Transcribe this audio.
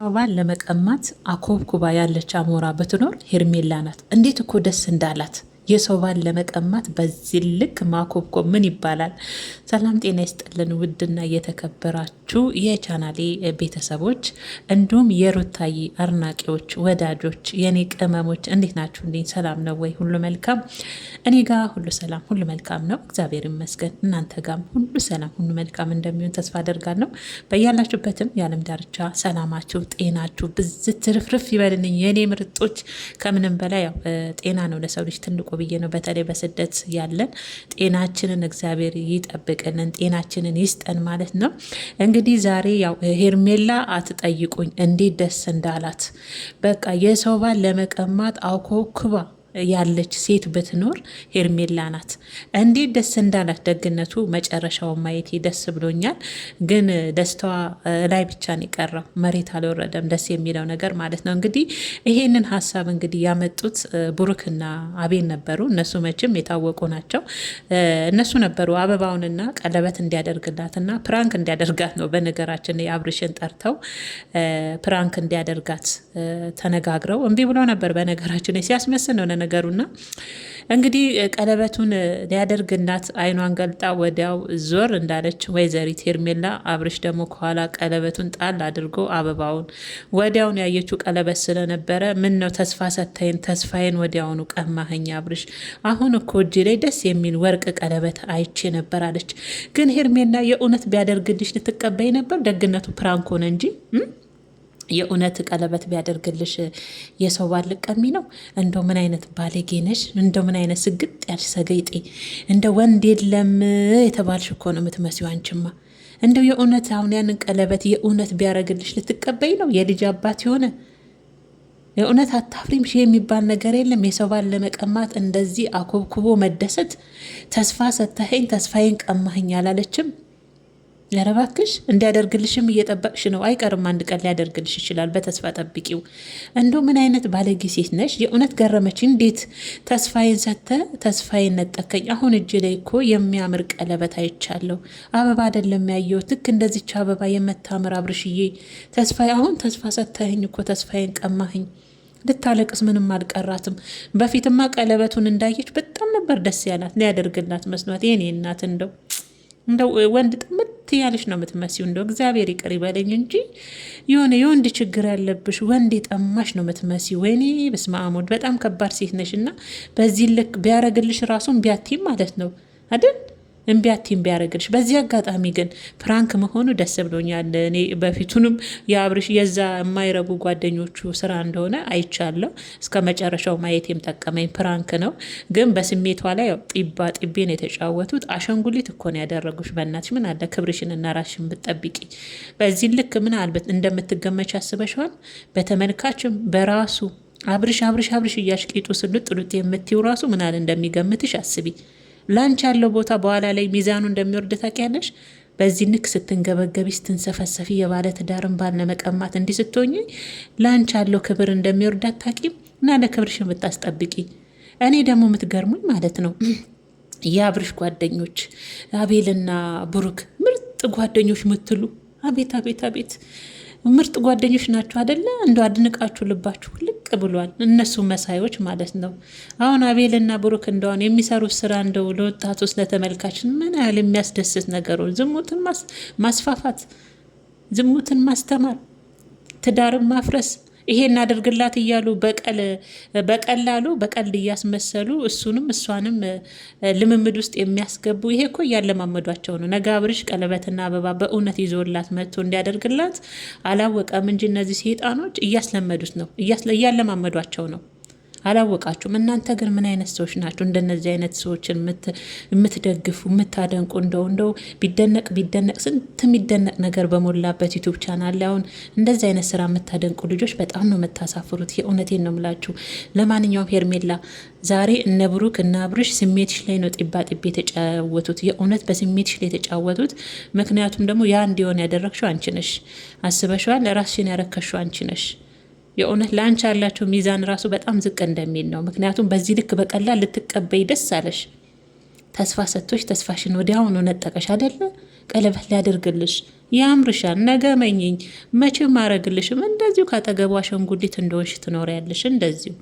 አበባን ለመቀማት አኮብኩባ ያለች አሞራ ብትኖር ሄርሜላ ናት። እንዴት እኮ ደስ እንዳላት የሰው ባል ለመቀማት በዚህ ልክ ማኮብኮብ ምን ይባላል? ሰላም ጤና ይስጥልን ውድና እየተከበራችሁ የቻናሌ ቤተሰቦች እንዲሁም የሩታዬ አድናቂዎች ወዳጆች የኔ ቅመሞች እንዴት ናችሁ? እንዴት ሰላም ነው ወይ? ሁሉ መልካም? እኔ ጋር ሁሉ ሰላም ሁሉ መልካም ነው፣ እግዚአብሔር ይመስገን። እናንተ ጋርም ሁሉ ሰላም ሁሉ መልካም እንደሚሆን ተስፋ አደርጋለሁ። በያላችሁበትም የዓለም ዳርቻ ሰላማችሁ ጤናችሁ ብዝት ትርፍርፍ ይበልልኝ የኔ ምርጦች። ከምንም በላይ ያው ጤና ነው ለሰው ልጅ ትልቁ ብዬ ነው። በተለይ በስደት ያለን ጤናችንን እግዚአብሔር ይጠብቅልን፣ ጤናችንን ይስጠን ማለት ነው። እንግዲህ ዛሬ ያው ሄርሜላ አትጠይቁኝ እንዴት ደስ እንዳላት። በቃ የሰው ባል ለመቀማት አውኮክባ ያለች ሴት ብትኖር ሄርሜላ ናት። እንዴት ደስ እንዳላት ደግነቱ መጨረሻውን ማየቴ ደስ ብሎኛል። ግን ደስታዋ ላይ ብቻ ነው የቀረው፣ መሬት አልወረደም። ደስ የሚለው ነገር ማለት ነው። እንግዲህ ይሄንን ሀሳብ እንግዲህ ያመጡት ብሩክና አቤል ነበሩ። እነሱ መቼም የታወቁ ናቸው። እነሱ ነበሩ አበባውንና ቀለበት እንዲያደርግላትና ፕራንክ እንዲያደርጋት ነው። በነገራችን የአብርሽን ጠርተው ፕራንክ እንዲያደርጋት ተነጋግረው እምቢ ብሎ ነበር። በነገራችን ሲያስመስል ነው ነገሩና እንግዲህ ቀለበቱን ሊያደርግናት አይኗን ገልጣ ወዲያው ዞር እንዳለች ወይዘሪት ሄርሜላ፣ አብርሽ ደግሞ ከኋላ ቀለበቱን ጣል አድርጎ አበባውን ወዲያውን ያየችው ቀለበት ስለነበረ ምን ነው ተስፋ ሰታይን ተስፋዬን ወዲያውኑ ቀማኸኝ አብርሽ፣ አሁን እኮ እጅ ላይ ደስ የሚል ወርቅ ቀለበት አይቼ ነበር አለች። ግን ሄርሜላ የእውነት ቢያደርግልሽ ልትቀበይ ነበር? ደግነቱ ፕራንክ ሆነ እንጂ የእውነት ቀለበት ቢያደርግልሽ የሰው ባል ልቀሚ ነው? እንደው ምን አይነት ባለጌ ነሽ! እንደው ምን አይነት ስግጥ ያልሽ ሰገይጤ! እንደ ወንድ የለም የተባልሽ እኮ ነው የምትመስዩ አንቺማ። እንደው የእውነት አሁን ያንን ቀለበት የእውነት ቢያደርግልሽ ልትቀበይ ነው? የልጅ አባት የሆነ የእውነት አታፍሪም? ሺ የሚባል ነገር የለም። የሰው ባል ለመቀማት እንደዚህ አኮብኩቦ መደሰት። ተስፋ ሰተኸኝ ተስፋዬን ቀማኸኝ አላለችም? ኧረ እባክሽ እንዲያደርግልሽም እየጠበቅሽ ነው። አይቀርም አንድ ቀን ሊያደርግልሽ ይችላል። በተስፋ ጠብቂው። እንደው ምን አይነት ባለጌ ሴት ነሽ! የእውነት ገረመች። እንዴት ተስፋዬን ሰተ ተስፋዬን ነጠከኝ። አሁን እጅ ላይ እኮ የሚያምር ቀለበት አይቻለሁ። አበባ አይደለም ያየሁት፣ ልክ እንደዚች አበባ የምታምር አብርሽዬ። ተስፋዬ አሁን ተስፋ ሰተኸኝ እኮ ተስፋዬን ቀማኸኝ። ልታለቅስ ምንም አልቀራትም። በፊትማ ቀለበቱን እንዳየች በጣም ነበር ደስ ያላት። ሊያደርግላት መስሏት። የኔ እናት እንደው ወንድ ጥምት ያለሽ ነው የምትመሲው። እንደው እግዚአብሔር ይቅር ይበለኝ እንጂ የሆነ የወንድ ችግር ያለብሽ ወንድ የጠማሽ ነው የምትመሲው። ወይኔ በስመ አብ ወልድ፣ በጣም ከባድ ሴት ነሽ። እና በዚህ ልክ ቢያረግልሽ ራሱን ቢያቲም ማለት ነው አይደል? እምቢያቲም ቢያደርግልሽ። በዚህ አጋጣሚ ግን ፕራንክ መሆኑ ደስ ብሎኛል። እኔ በፊቱንም የአብርሽ የዛ የማይረቡ ጓደኞቹ ስራ እንደሆነ አይቻለሁ። እስከ መጨረሻው ማየቴም ጠቀመኝ። ፕራንክ ነው ግን በስሜቷ ላይ ጢባ ጢቤን የተጫወቱት። አሸንጉሊት እኮ ነው ያደረጉሽ። በእናትሽ ምን አለ ክብርሽን እና ራስሽን ብትጠብቂ። በዚህ ልክ ምን አልበት እንደምትገመች አስበሽዋል? በተመልካችም በራሱ አብርሽ አብርሽ አብርሽ እያሽ ቂጡ ስልጥ ሉጥ የምትይው ራሱ ምን አለ እንደሚገምትሽ አስቢ። ላንቺ ያለው ቦታ በኋላ ላይ ሚዛኑ እንደሚወርድ ታውቂያለሽ። በዚህ ንክ ስትንገበገቢ ስትንሰፈሰፊ የባለ ትዳርን ባል ለመቀማት እንዲህ ስትሆኝ ላንቺ ያለው ክብር እንደሚወርድ አታውቂም። እና ለክብርሽን ብታስጠብቂ። እኔ ደግሞ የምትገርሙኝ ማለት ነው የአብርሽ ጓደኞች አቤልና ብሩክ ምርጥ ጓደኞች ምትሉ፣ አቤት አቤት አቤት ምርጥ ጓደኞች ናቸው አደለ? እንደ አድንቃችሁ ልባችሁ ልቅ ብሏል። እነሱ መሳዮች ማለት ነው። አሁን አቤልና ብሩክ እንደሆነ የሚሰሩት ስራ እንደው ለወጣቱ ስለተመልካች ምን ያህል የሚያስደስት ነገሮች፣ ዝሙትን ማስፋፋት፣ ዝሙትን ማስተማር፣ ትዳርን ማፍረስ፣ ይሄን አድርግላት እያሉ በቀላሉ በቀልድ እያስመሰሉ እሱንም እሷንም ልምምድ ውስጥ የሚያስገቡ። ይሄ እኮ እያለማመዷቸው ነው። ነገ አብርሽ ቀለበትና አበባ በእውነት ይዞላት መጥቶ እንዲያደርግላት አላወቀም እንጂ እነዚህ ሴጣኖች እያስለመዱት ነው፣ እያለማመዷቸው ነው። አላወቃችሁም። እናንተ ግን ምን አይነት ሰዎች ናቸው? እንደነዚህ አይነት ሰዎችን የምትደግፉ የምታደንቁ። እንደው ቢደነቅ ስንት የሚደነቅ ነገር በሞላበት ዩቱብ ቻናል ላይ አሁን እንደዚህ አይነት ስራ የምታደንቁ ልጆች በጣም ነው የምታሳፍሩት። የእውነቴን ነው የምላችሁ። ለማንኛውም ሄርሜላ ዛሬ እነ ብሩክ እነ አብርሽ ስሜትሽ ላይ ነው ጢባ ጢቤ የተጫወቱት። የእውነት በስሜትሽ ላይ የተጫወቱት። ምክንያቱም ደግሞ ያ እንዲሆን ያደረግሽው አንቺ ነሽ። አስበሽዋል? ራስሽን ያረከሽው አንቺ ነሽ። የእውነት ለአንቺ ያላቸው ሚዛን ራሱ በጣም ዝቅ እንደሚል ነው። ምክንያቱም በዚህ ልክ በቀላል ልትቀበይ ደስ አለሽ። ተስፋ ሰጥቶሽ ተስፋሽን ወዲያውኑ ነጠቀሽ አይደለ? ቀለበት ሊያደርግልሽ ያምርሻል፣ ነገ መኝኝ፣ መቼም አረግልሽም። እንደዚሁ ካጠገቡ አሸንጉሊት እንደሆንሽ ትኖሪያለሽ እንደዚሁ